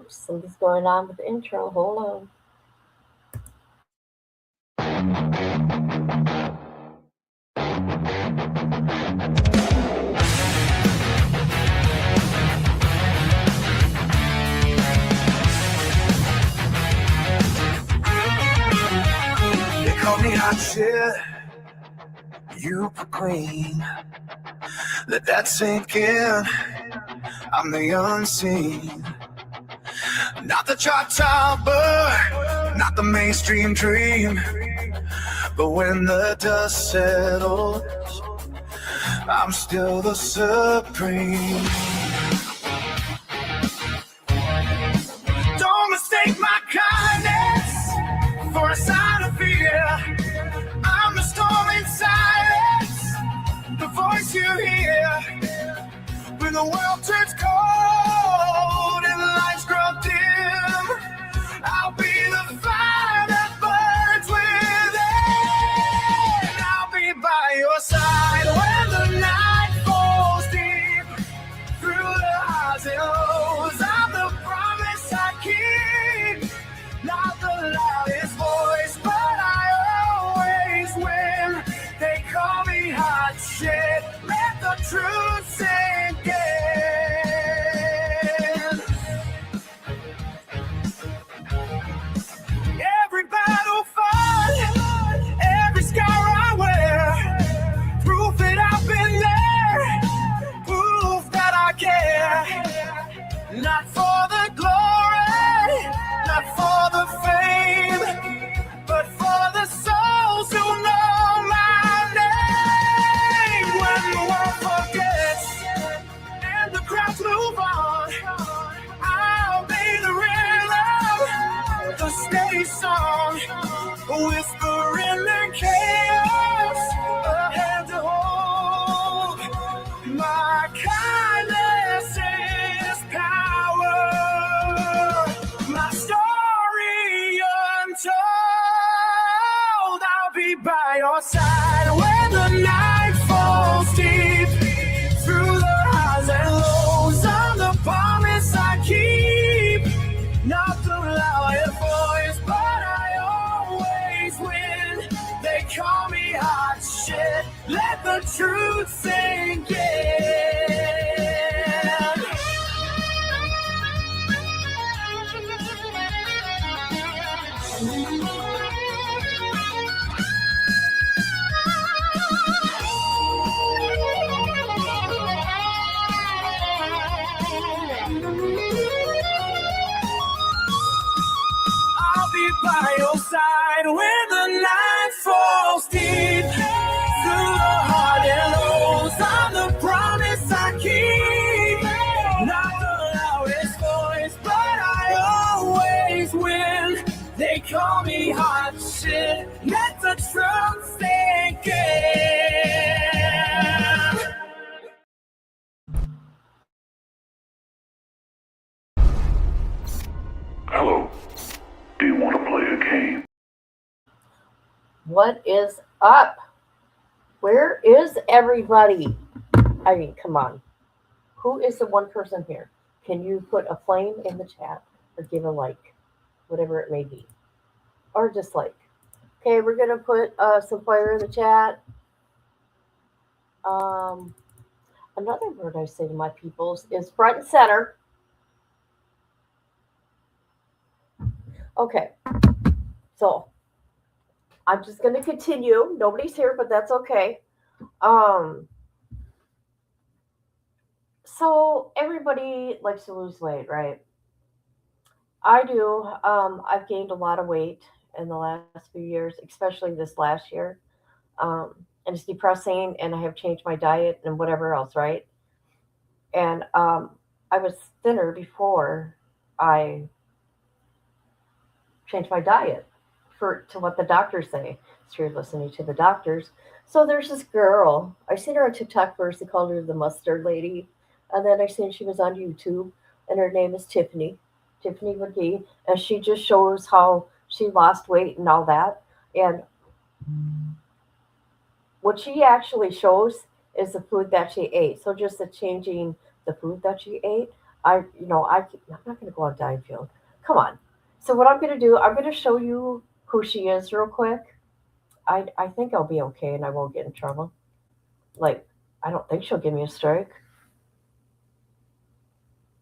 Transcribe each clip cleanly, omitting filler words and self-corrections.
Oops, something's going on with the intro. Hold on. They call me hot shit, you the queen. Let that sink in. I'm the unseen. Not the chart topper, not the mainstream dream. But when the dust settles, I'm still the supreme. Don't mistake my kindness for a sign of fear. I'm the storm in silence, the voice you hear. When the world turns cold and the lights grow dim, I'll be the fire that burns within. I'll be by your side when the night falls deep. Through the highs and lows, I'm the promise I keep. Not the loudest voice, but I always win. They call me hot shit, let the truth sink in. Every battle fought, every scar I wear, proof that I've been there, proof that I care. Not for the glory, not for the fame, but for the souls who know my name. When the world forgets and the crowds move on, I'll be the rhythm, the steady song, a whisper in the chaos, a hand to hold. My kindness is power, my story untold. I'll be by your side when the night falls deep. Through the highs and lows, I'm the promise I keep. Not the loudest voice, but I always win. They call me hot shit, let the truth sink in. I'll be by your side when the night falls deep. Through the hard and lows, I'm the promise I keep. Not the loudest voice, but I always win. They call me hot shit, let the truth sink in. Hello. Do you want to play a game? What is up? Where is everybody? I mean, come on. Who is the one person here? Can you put a flame in the chat or give a like, whatever it may be, or dislike? Okay, we're gonna put some fire in the chat. Um, Another word I say to my peoples is front and center. Okay, so I'm just gonna continue. Nobody's here, but that's okay. So everybody likes to lose weight, right? I do. I've gained a lot of weight in the last few years, especially this last year. And it's depressing, and I have changed my diet and whatever else, right? And I was thinner before I changed my diet for to what the doctors say. So you're listening to the doctors. So there's this girl. I seen her on TikTok first. They called her the mustard lady, and then I seen she was on YouTube, and her name is Tiffany. Tiffany McGee, and she just shows how she lost weight and all that. And what she actually shows is the food that she ate. So just the changing the food that she ate. I'm not going to go on diet field. Come on. So what I'm going to do, I'm going to show you who she is real quick. I think I'll be okay and I won't get in trouble. Like, I don't think she'll give me a strike,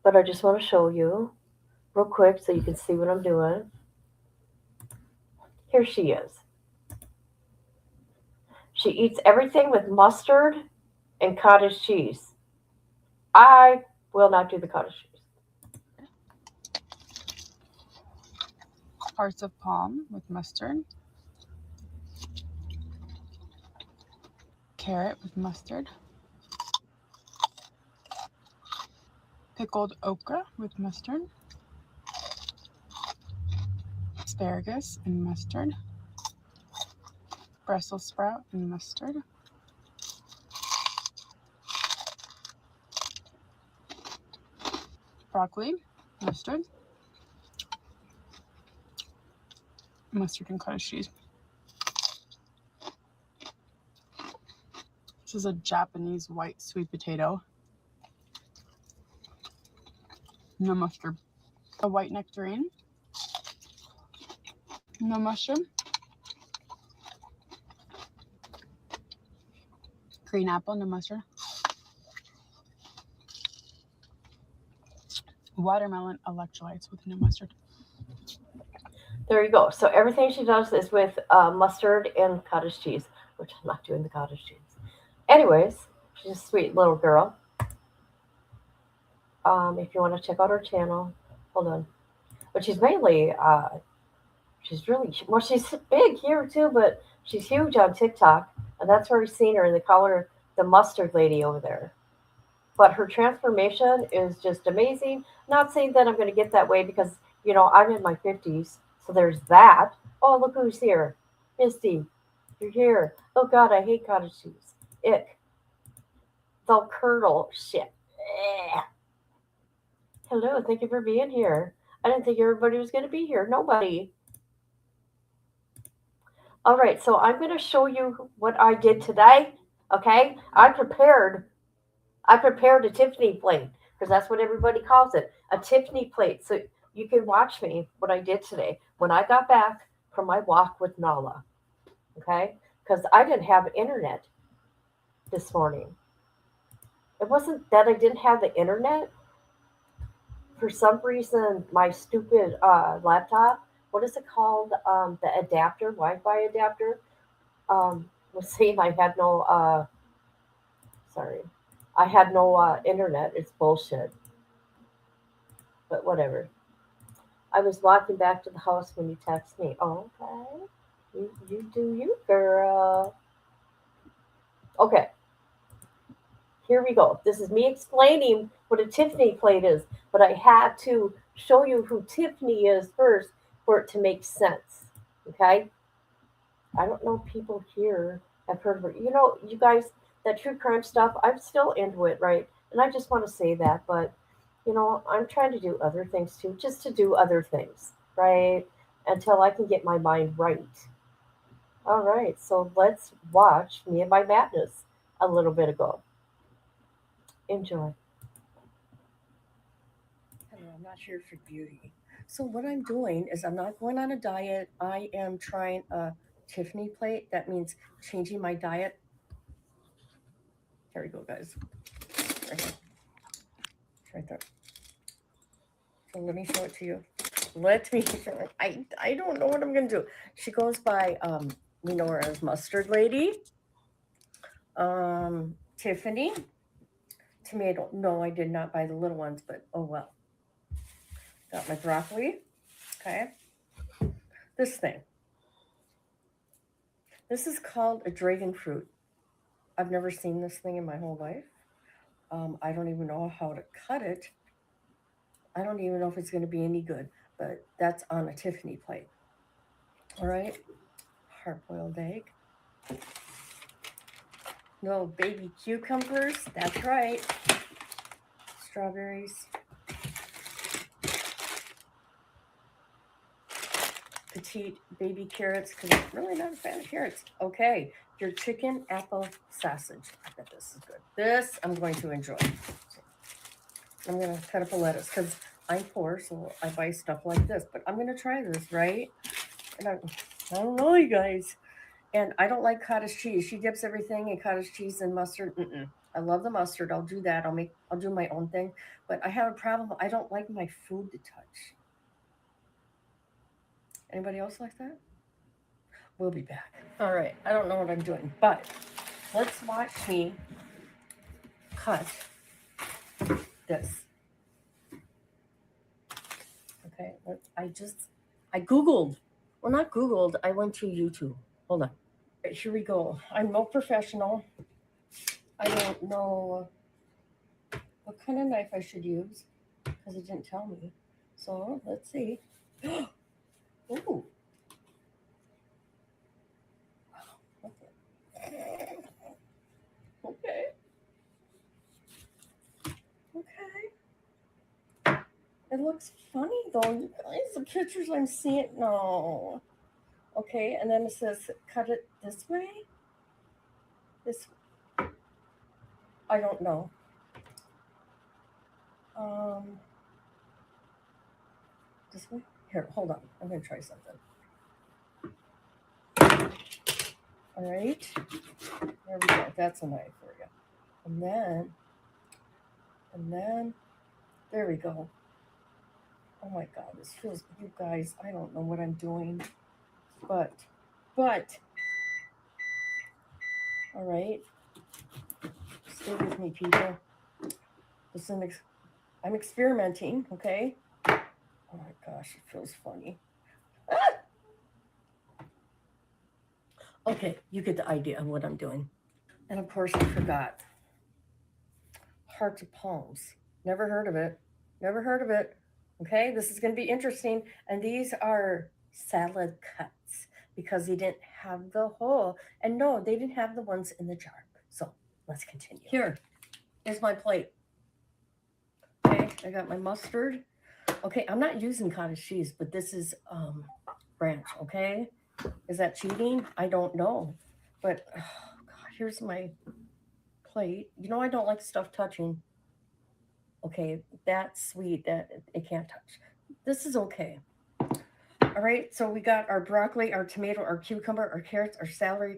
but I just want to show you real quick so you can see what I'm doing. Here she is. She eats everything with mustard and cottage cheese. I will not do the cottage cheese. Hearts of palm with mustard, carrot with mustard, pickled okra with mustard, asparagus and mustard, Brussels sprout and mustard, broccoli, mustard, mustard and cottage cheese. This is a Japanese white sweet potato. No mustard. A white nectarine. No mushroom. Green apple, no mustard. Watermelon electrolytes with no mustard. There you go. So everything she does is with mustard and cottage cheese, which I'm not doing the cottage cheese. Anyways, she's a sweet little girl. If you want to check out her channel, hold on. But she's mainly, she's really, well, she's big here too, but she's huge on TikTok. And that's where I've seen her, and they call her the mustard lady over there. But her transformation is just amazing. Not saying that I'm going to get that way because, I'm in my 50s. So there's that. Oh, look who's here. Misty, you're here. Oh, God, I hate cottage cheese. Ick. They'll curdle. Shit. Eh. Hello, thank you for being here. I didn't think everybody was going to be here. Nobody. All right, so I'm going to show you what I did today. Okay, I prepared a Tiffany plate because that's what everybody calls it, a Tiffany plate. So you can watch me what I did today when I got back from my walk with Nala. Okay, because I didn't have internet this morning. It wasn't that I didn't have the internet. For some reason, my stupid laptop, what is it called? The adapter, Wi-Fi adapter, was saying I had no. Sorry, I had no internet. It's bullshit. But whatever. I was walking back to the house when you text me. Oh, okay. You do you, girl. Okay, here we go. This is me explaining what a Tiffany plate is, but I had to show you who Tiffany is first for it to make sense. Okay? I don't know if people here have heard of her. You guys, that true crime stuff, I'm still into it, right? And I just want to say that, but I'm trying to do other things too, just to do other things, right? Until I can get my mind right. All right, so let's watch Me and My Madness a little bit ago. Enjoy. Hello, I'm not here for beauty. So what I'm doing is I'm not going on a diet. I am trying a Tiffany plate. That means changing my diet. Here we go, guys. Right here. Right there. So let me show it to you. Let me show it. I don't know what I'm gonna do. She goes by we know her as Mustard Lady. Tiffany. Tomato. No, I did not buy the little ones, but oh well. Got my broccoli. Okay. This thing. This is called a dragon fruit. I've never seen this thing in my whole life. I don't even know how to cut it. I don't even know if it's going to be any good, but that's on a Tiffany plate. All right. Hard boiled egg. No baby cucumbers. That's right. Strawberries. Petite baby carrots, because I'm really not a fan of carrots. Okay, your chicken apple sausage. I bet this is good. This I'm going to enjoy. I'm gonna cut up a lettuce because I'm poor, so I buy stuff like this. But I'm gonna try this, right? And I don't know, you guys. And I don't like cottage cheese. She dips everything in cottage cheese and mustard. Mm-mm. I love the mustard. I'll do that. I'll do my own thing. But I have a problem. I don't like my food to touch. Anybody else like that? We'll be back. All right. I don't know what I'm doing, but let's watch me cut this. Okay. I Googled. Well, not Googled. I went to YouTube. Hold on. Right, here we go. I'm no professional. I don't know what kind of knife I should use because it didn't tell me. So let's see. Ooh. Okay. Okay. It looks funny though, you guys. The pictures I'm seeing. No. Okay, and then it says cut it this way. This. I don't know. This way. Here, hold on. I'm gonna try something. All right. There we go. That's a knife for you. And then, there we go. Oh my God, this feels, you guys, I don't know what I'm doing, but, all right. Stay with me, people. I'm experimenting, okay? Oh my gosh, it feels funny. Ah! Okay, you get the idea of what I'm doing. And of course, I forgot. Hearts of palms. Never heard of it. Never heard of it. Okay, this is going to be interesting. And these are salad cuts because they didn't have the hole. And no, they didn't have the ones in the jar. So let's continue. Here is my plate. Okay, I got my mustard. Okay, I'm not using cottage cheese, but this is ranch. Okay, is that cheating? I don't know. But oh God, here's my plate. You know I don't like stuff touching. Okay, that's sweet. That it can't touch. This is okay. All right, so we got our broccoli, our tomato, our cucumber, our carrots, our celery.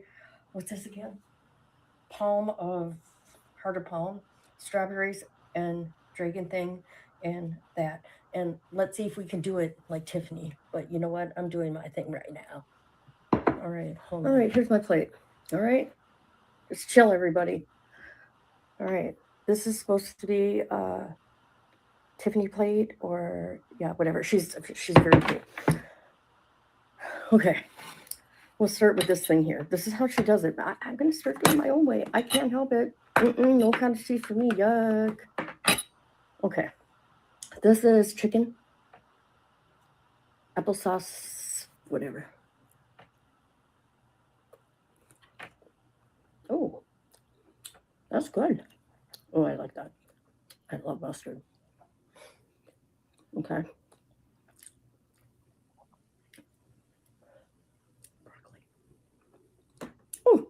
What's this again? Heart of palm, strawberries, and dragon thing, and that. And let's see if we can do it like Tiffany. But you know what? I'm doing my thing right now. All right, hold on. All right, here's my plate. All right, just chill, everybody. All right, this is supposed to be Tiffany plate or yeah, whatever. She's very cute. Okay, we'll start with this thing here. This is how she does it. I'm gonna start doing my own way. I can't help it. No kind of cheese for me. Yuck. Okay, this is chicken, applesauce, whatever. Oh, that's good. Oh, I like that. I love mustard. Okay. Broccoli. Oh.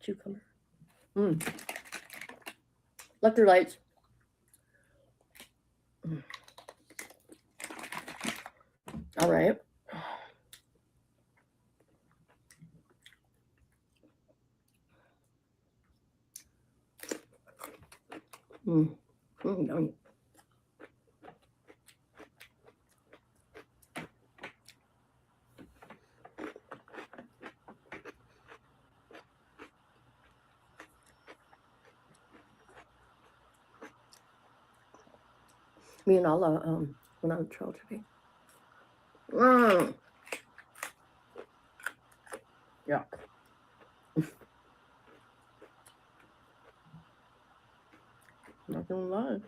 Cucumber. Electrolytes. All right. Yum. Me and Allah went on a trail today. Yuck. Not gonna lie.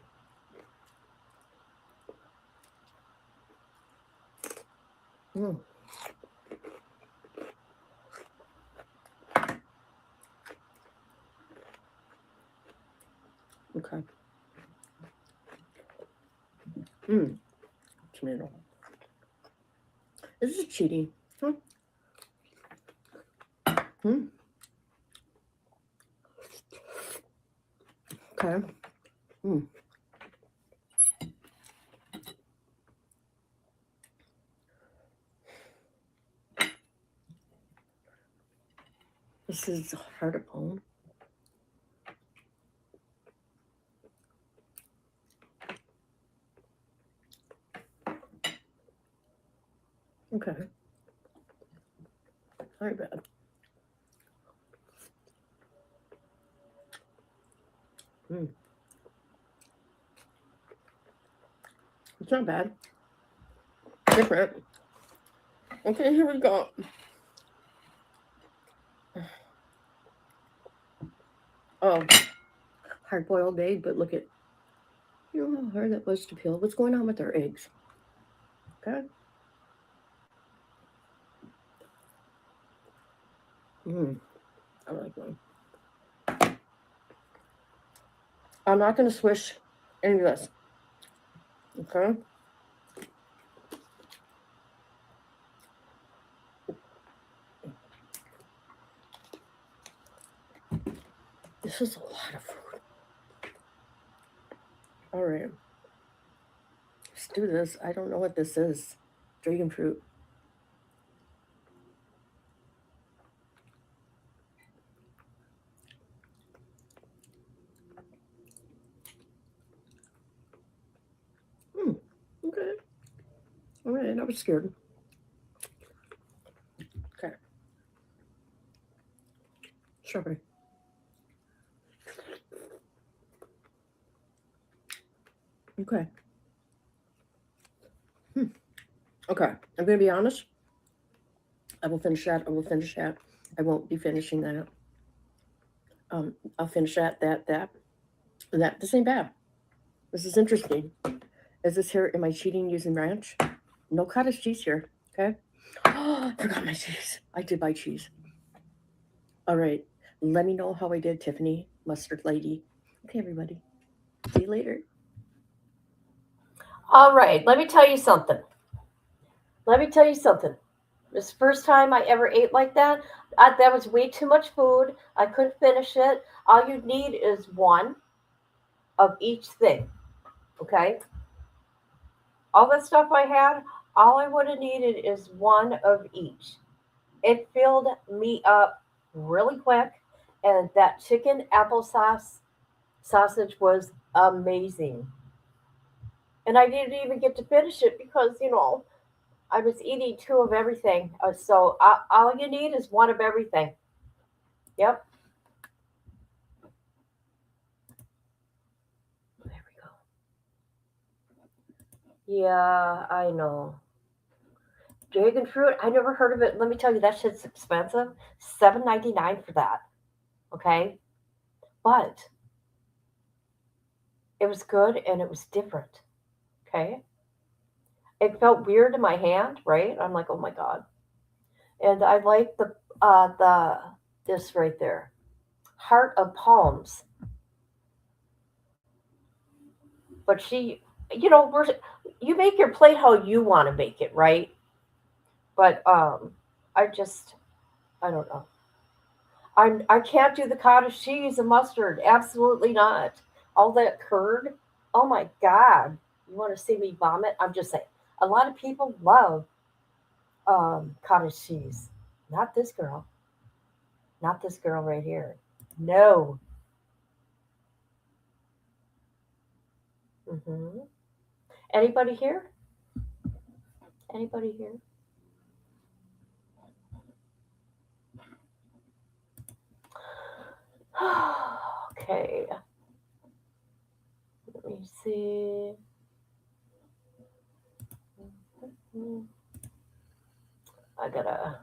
Okay. Tomato. This is cheating. Okay. This is hard to pull. Okay. Not bad. It's not bad. Different. Okay, here we go. Oh, hard-boiled egg, but look at, you know how hard that was to peel. What's going on with our eggs? Okay. I like one. I'm not going to swish any of this. Okay. This is a lot of food. All right. Let's do this. I don't know what this is. Dragon fruit. Okay. All right. I was scared. Okay. Strawberry. Okay. Okay. I'm going to be honest. I will finish that. I won't be finishing that. I'll finish that. This ain't bad. This is interesting. Is this here? Am I cheating using ranch? No cottage cheese here. Okay. Oh, I forgot my cheese. I did buy cheese. All right. Let me know how I did, Tiffany, mustard lady. Okay, everybody. See you later. All right, let me tell you something. This first time I ever ate like that, that was way too much food. I couldn't finish it. All you need is one of each thing. Okay? All the stuff I had, all I would have needed is one of each. It filled me up really quick, and that chicken applesauce sausage was amazing. And I didn't even get to finish it because, I was eating two of everything. So all you need is one of everything. Yep. There we go. Yeah, I know. Dragon fruit, I never heard of it. Let me tell you, that shit's expensive. $7.99 for that. Okay? But it was good and it was different. Okay? It felt weird in my hand, right? I'm like, oh my god. And I like the this right there. Heart of palms. But you make your plate how you want to make it, right? But I just I don't know. I can't do the cottage cheese and mustard. Absolutely not. All that curd. Oh my god. You want to see me vomit? I'm just saying. A lot of people love cottage cheese. Not this girl. Not this girl right here. No. hmm Anybody here? Anybody here? Okay. Let me see. I gotta.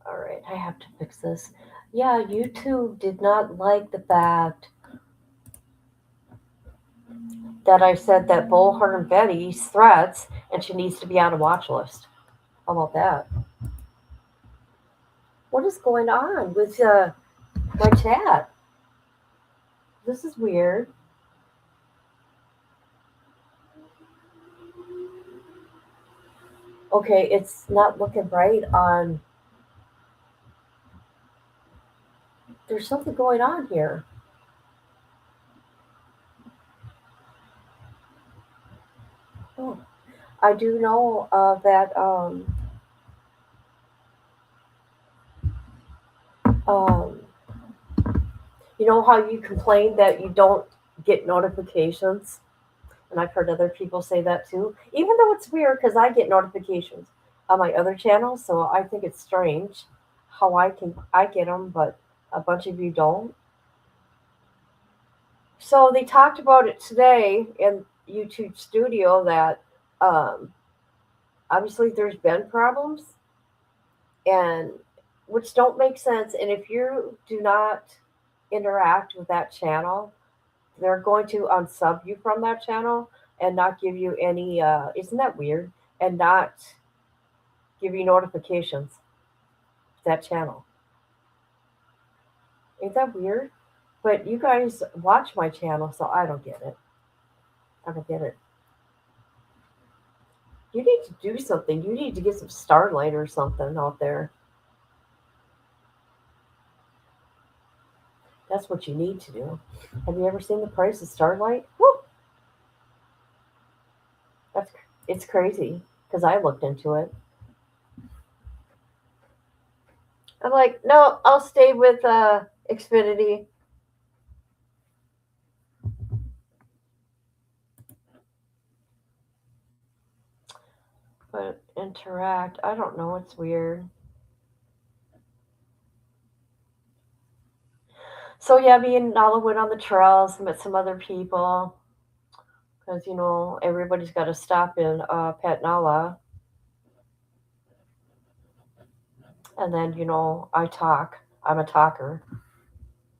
All right, I have to fix this. Yeah, YouTube did not like the fact that I said that Bullhorn Betty's threats and she needs to be on a watch list. How about that? What is going on with my chat? This is weird. Okay, it's not looking right on. There's something going on here. Oh, I do know that um, you know how you complain that you don't get notifications, and I've heard other people say that too. Even though it's weird because I get notifications on my other channel, so I think it's strange how I get them, but a bunch of you don't. So they talked about it today in YouTube Studio that um, obviously there's been problems and which don't make sense. And if you do not interact with that channel, they're going to unsub you from that channel and not give you any. Isn't that weird? And not give you notifications to that channel. Ain't that weird? But you guys watch my channel, so I don't get it. I don't get it. You need to do something. You need to get some starlight or something out there. That's what you need to do. Have you ever seen the price of starlight? Woo! That's it's crazy because I looked into it. I'm like, no, I'll stay with Xfinity. But interact, I don't know. It's weird. So yeah, me and Nala went on the trails, met some other people because everybody's got to stop in Pet Nala, and then I talk. I'm a talker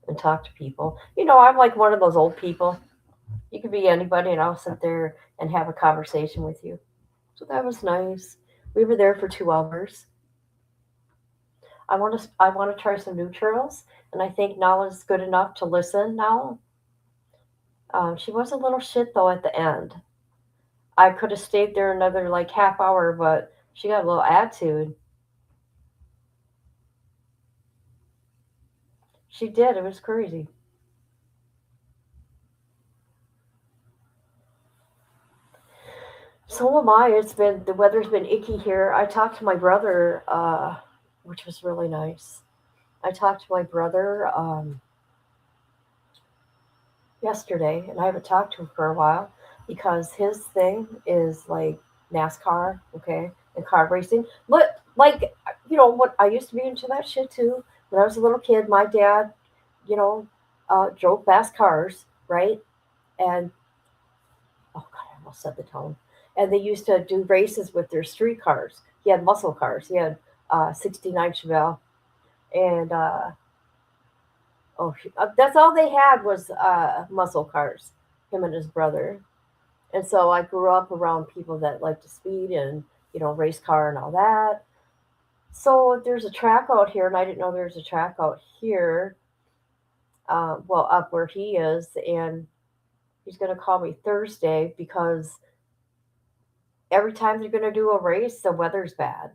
and talk to people. I'm like one of those old people. You could be anybody, and I'll sit there and have a conversation with you. So that was nice. We were there for 2 hours. I want to try some new trails, and I think Nala's good enough to listen now. She was a little shit though at the end. I could have stayed there another like half hour, but she got a little attitude. She did. It was crazy. So am I. The weather's been icky here. I talked to my brother, which was really nice. I talked to my brother yesterday, and I haven't talked to him for a while because his thing is like NASCAR, okay, and car racing. But like, what I used to be into that shit too. When I was a little kid, my dad, you know, drove fast cars, right? And oh god, I almost said the tone. And they used to do races with their street cars. He had muscle cars. He had 69 Chevelle, and that's all they had was muscle cars. Him and his brother. And so I grew up around people that like to speed and race car and all that. So there's a track out here, and I didn't know there's a track out here. Well, up where he is, and he's gonna call me Thursday because every time they're gonna do a race, the weather's bad.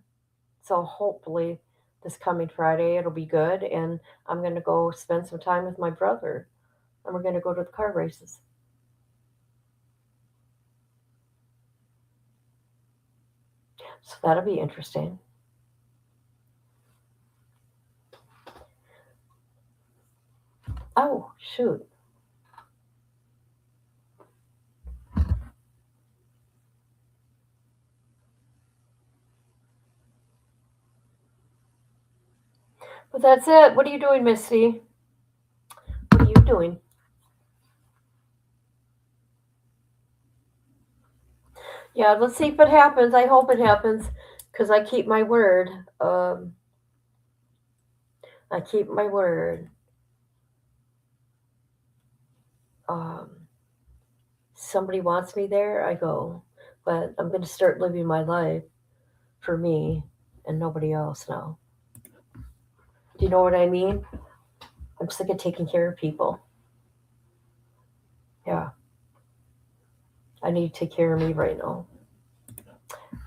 So hopefully this coming Friday it'll be good, and I'm gonna go spend some time with my brother, and we're gonna go to the car races. So that'll be interesting. Oh shoot. But that's it. What are you doing, Misty? What are you doing? Yeah, let's see if it happens. I hope it happens because I keep my word. I keep my word. Um, Somebody wants me there, I go. But I'm going to start living my life for me and nobody else now. Do you know what I mean? I'm sick of taking care of people. Yeah, I need to take care of me right now.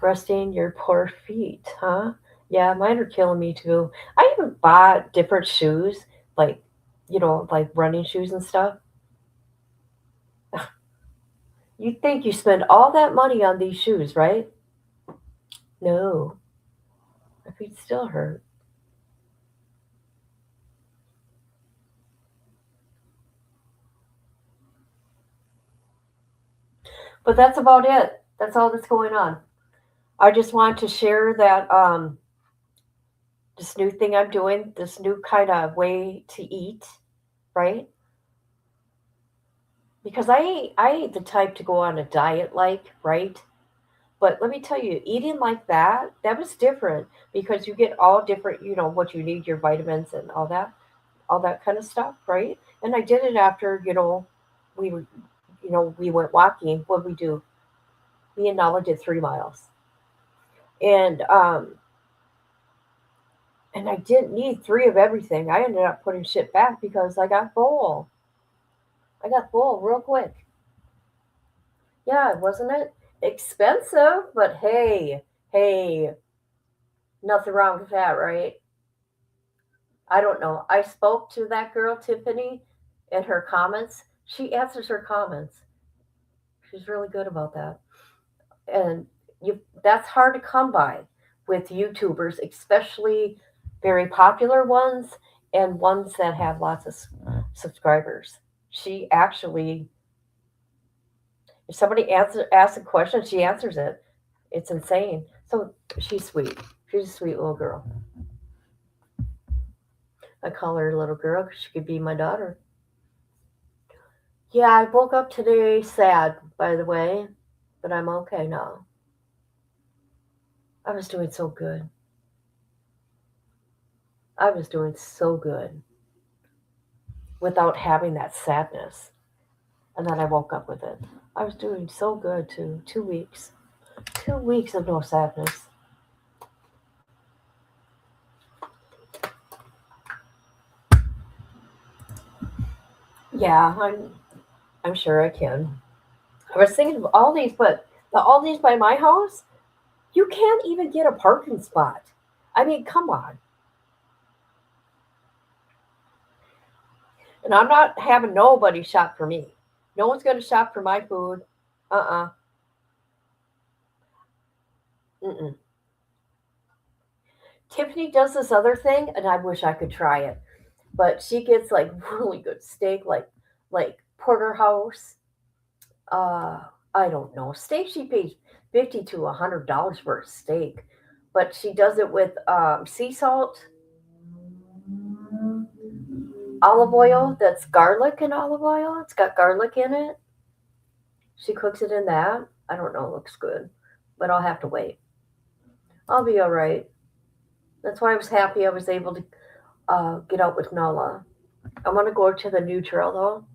Resting your poor feet, huh? Yeah, mine are killing me too. I even bought different shoes, like, like running shoes and stuff. You think you spend all that money on these shoes, right? No, my feet still hurt. But that's about it. That's all that's going on. I just want to share that this new thing I'm doing, this new kind of way to eat, right? Because I ain't the type to go on a diet like, right? But let me tell you, eating like that was different because you get all different, what you need, your vitamins and all that kind of stuff, right? And I did it after, we were, we went walking. What we do? Me and Nala did 3 miles, and and I didn't need three of everything. I ended up putting shit back because I got full. I got full real quick. Yeah, wasn't it expensive? But hey, hey, nothing wrong with that, right? I don't know. I spoke to that girl, Tiffany, in her comments. She answers her comments. She's really good about that. And that's hard to come by with YouTubers, especially very popular ones and ones that have lots of subscribers. She actually, if somebody asks a question, she answers it. It's insane. So she's sweet. She's a sweet little girl. I call her a little girl because she could be my daughter. Yeah, I woke up today sad, by the way, but I'm okay now. I was doing so good. I was doing so good without having that sadness. And then I woke up with it. I was doing so good too. 2 weeks. 2 weeks of no sadness. Yeah, I'm sure I can. I was thinking of Aldi's, but the Aldi's by my house, you can't even get a parking spot. I mean, come on. And I'm not having nobody shop for me. No one's going to shop for my food. Uh-uh. Mm-mm. Tiffany does this other thing, and I wish I could try it. But she gets like really good steak, like porterhouse. Uh, I don't know steak. She pays $50 to $100 for a steak, but she does it with sea salt, olive oil. That's garlic and olive oil. It's got garlic in it. She cooks it in that. I don't know. It looks good, but I'll have to wait. I'll be all right. That's why I was happy I was able to get out with Nala. I want to go to the new trail though.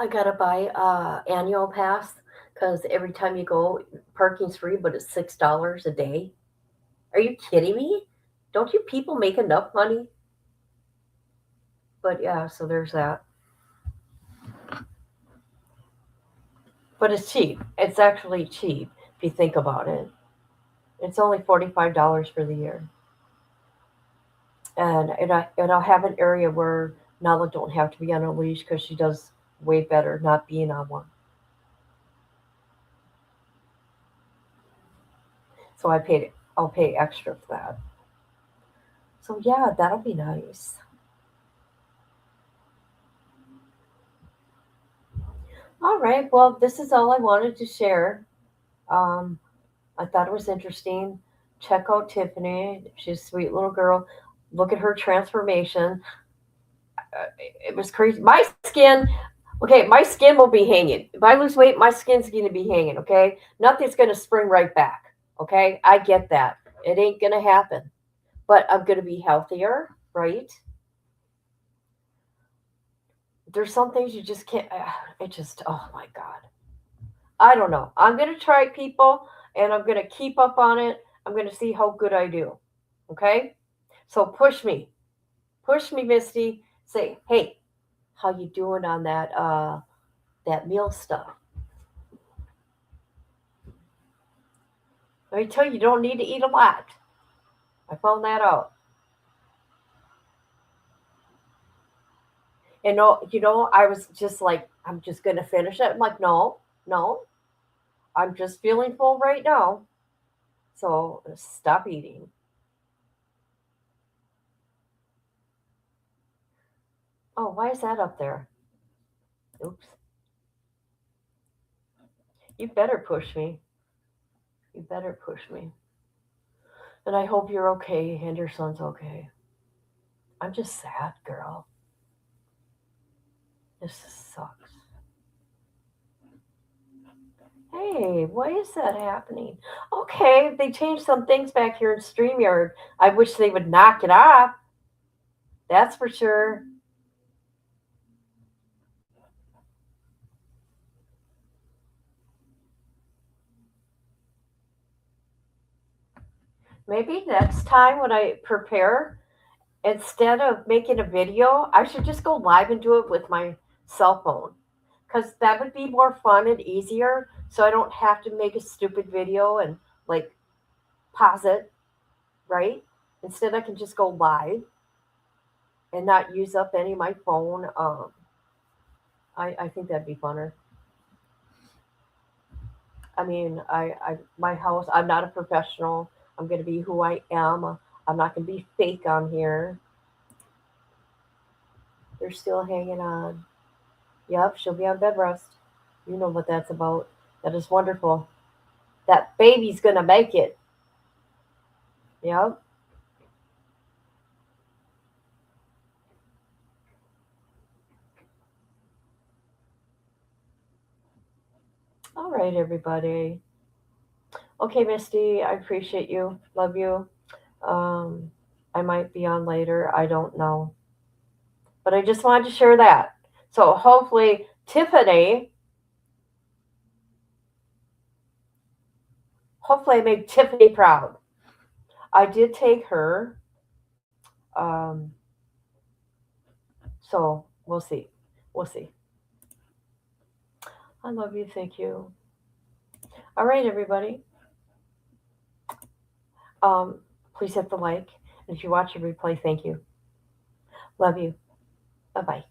I gotta buy annual pass because every time you go, parking's free, but it's $6 a day. Are you kidding me? Don't you people make enough money? But yeah, so there's that. But it's cheap. It's actually cheap if you think about it. It's only $45 for the year, and I'll have an area where Nala don't have to be on a leash because she does way better not being on one. So I'll pay extra for that. So yeah, that'll be nice. All right. Well, this is all I wanted to share. Um, I thought it was interesting. Check out Tiffany. She's a sweet little girl. Look at her transformation. It was crazy. My skin, okay, my skin will be hanging. If I lose weight, my skin's going to be hanging, okay? Nothing's going to spring right back, okay? I get that. It ain't going to happen. But I'm going to be healthier, right? There's some things you just can't, it just, oh my God. I don't know. I'm going to try people and I'm going to keep up on it. I'm going to see how good I do. Okay? So push me. Push me, Misty. Say, "Hey, how you doing on that meal stuff?" Let me tell you, you don't need to eat a lot. I found that out. And I was just like, I'm just gonna finish it. I'm like, no, no, I'm just feeling full right now. So stop eating. Oh, why is that up there? Oops. You better push me. You better push me. And I hope you're okay and your son's okay. I'm just sad, girl. This sucks. Hey, why is that happening? Okay, they changed some things back here in StreamYard. I wish they would knock it off. That's for sure. Maybe next time when I prepare, instead of making a video, I should just go live and do it with my cell phone. Because that would be more fun and easier. So I don't have to make a stupid video and like pause it, right? Instead, I can just go live and not use up any of my phone. I think that'd be funner. I mean, my house. I'm not a professional. I'm gonna be who I am. I'm not gonna be fake on here. They're still hanging on. Yep, she'll be on bed rest. You know what that's about. That is wonderful. That baby's gonna make it. Yep. All right, everybody. Okay, Misty, I appreciate you. Love you. Um, I might be on later. I don't know. But I just wanted to share that. So hopefully, hopefully I made Tiffany proud. I did take her. Um, so we'll see. We'll see. I love you. Thank you. All right, everybody. Um, please hit the like. And if you watch a replay, thank you. Love you. Bye bye.